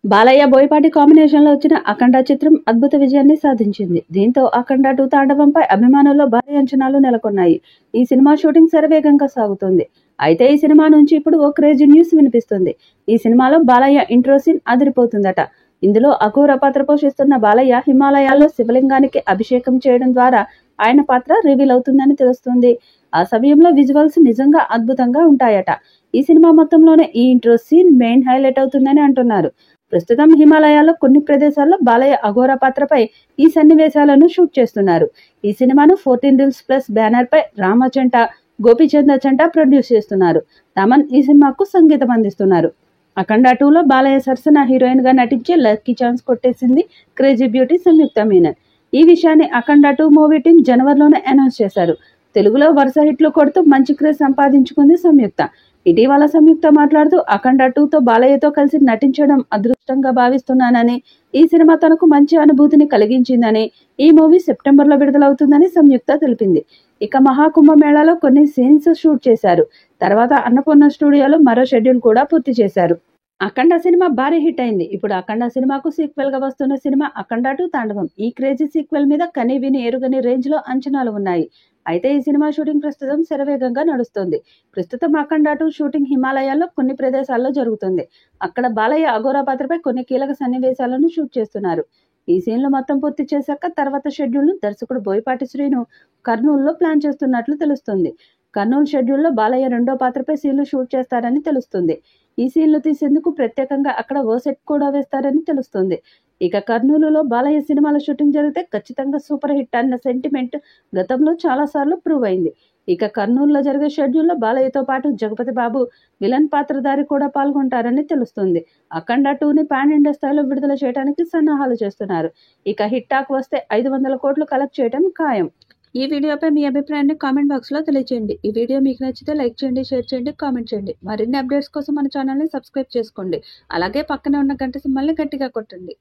Balayya Boyapati combination లో వచ్చిన అఖండ చిత్రం అద్భుత విజయాన్ని సాధించింది. దీంతో అఖండ 2 తాండవంపై అభిమానుల్లో భారీ అంచనాలు నెలకొన్నాయి. ఈ సినిమా షూటింగ్ శరవేగంగా సాగుతుంది. అయితే ఈ సినిమా నుంచి ఇప్పుడు ఓ క్రేజీ న్యూస్ వినిపిస్తుంది. ఈ సినిమాలో బాలయ్య ఇంట్రో సీన్ అదిరిపోతుందట. ఇందులో అఘోర పాత్ర పోషిస్తున్న బాలయ్య హిమాలయాల్లో శివలింగానికి అభిషేకం చేయడం ద్వారా ఆయన పాత్ర రివీల్ అవుతుందని తెలుస్తుంది. ఆ సమయంలో విజువల్స్ నిజంగా అద్భుతంగా ఉంటాయట. ఈ సినిమా మొత్తంలోనే ఈ ఇంట్రో సీన్ మెయిన్ హైలైట్ అవుతుందని అంటున్నారు. ప్రస్తుతం హిమాలయాల్లో కొన్ని ప్రదేశాల్లో బాలయ్య అఘోర పాత్రపై ఈ సన్నివేశాలను షూట్ చేస్తున్నారు. ఈ సినిమాను 14 Reels Plus బ్యానర్ పై రామచంట, గోపీచంద్ చంట ప్రొడ్యూస్ చేస్తున్నారు. తమన్ ఈ సినిమాకు సంగీతం అందిస్తున్నారు. అఖండ 2లో బాలయ్య సరసన హీరోయిన్ గా నటించే లక్కీ ఛాన్స్ కొట్టేసింది క్రేజీ బ్యూటీ సంయుక్త మీనన్. ఈ విషయాన్ని అఖండ 2 మూవీ టీం జనవరిలోనే అనౌన్స్ చేశారు. తెలుగులో వరుస హిట్లు కొడుతూ మంచి క్రేజ్ సంపాదించుకుంది సంయుక్త. ఇటీవల సంయుక్త మాట్లాడుతూ అఖండ 2తో బాలయ్యతో కలిసి నటించడం అదృష్టంగా భావిస్తున్నానని, ఈ సినిమా తనకు మంచి అనుభూతిని కలిగించిందని, ఈ మూవీ సెప్టెంబర్లో విడుదలవుతుందని సంయుక్త తెలిపింది. ఇక మహాకుంభమేళాలో కొన్ని సీన్స్ షూట్ చేశారు. తర్వాత అన్నపూర్ణ స్టూడియోలో మరో షెడ్యూల్ కూడా పూర్తి చేశారు. అఖండ సినిమా భారీ హిట్ అయింది. ఇప్పుడు అఖండ సినిమాకు సీక్వెల్ గా వస్తున్న సినిమా అఖండ 2 తాండవం. ఈ క్రేజీ సీక్వెల్ మీద కని విని ఎరుగని రేంజ్ లో అంచనాలు ఉన్నాయి. అయితే ఈ సినిమా షూటింగ్ ప్రస్తుతం శరవేగంగా నడుస్తోంది. ప్రస్తుతం అఖండ 2 షూటింగ్ హిమాలయాల్లో కొన్ని ప్రదేశాల్లో జరుగుతుంది. అక్కడ బాలయ్య అఘోర పాత్రపై కొన్ని కీలక సన్నివేశాలను షూట్ చేస్తున్నారు. ఈ సీన్లు మొత్తం పూర్తి చేశాక తర్వాత షెడ్యూల్ను దర్శకుడు బోయపాటి శ్రీను కర్నూలులో ప్లాన్ చేస్తున్నట్లు తెలుస్తుంది. కర్నూలు షెడ్యూల్లో బాలయ్య 2వ పాత్రపై సీన్లు షూట్ చేస్తారని తెలుస్తుంది. ఈ సీన్లు తీసేందుకు ప్రత్యేకంగా అక్కడ ఓ సెట్ కూడా వేస్తారని తెలుస్తుంది. ఇక కర్నూలులో బాలయ్య సినిమాల షూటింగ్ జరిగితే ఖచ్చితంగా సూపర్ హిట్ అన్న సెంటిమెంట్ గతంలో చాలా సార్లు ప్రూవ్ అయింది. ఇక కర్నూలులో జరిగే షెడ్యూల్లో బాలయ్యతో పాటు జగపతి బాబు విలన్ పాత్రధారి కూడా పాల్గొంటారని తెలుస్తుంది. అఖండ 2ని పాన్ ఇండియా స్థాయిలో విడుదల చేయడానికి సన్నాహాలు చేస్తున్నారు. ఇక హిట్ టాక్ వస్తే 500 కోట్లు కలెక్ట్ చేయడం ఖాయం. ఈ వీడియోపై మీ అభిప్రాయాన్ని కామెంట్ బాక్స్లో తెలియజేయండి. ఈ వీడియో మీకు నచ్చితే లైక్ చేయండి, షేర్ చేయండి, కామెంట్ చేయండి. మరిన్ని అప్డేట్స్ కోసం మన ఛానల్ని సబ్స్క్రైబ్ చేసుకోండి. అలాగే పక్కనే ఉన్న గంట సింబల్ని గట్టిగా కొట్టండి.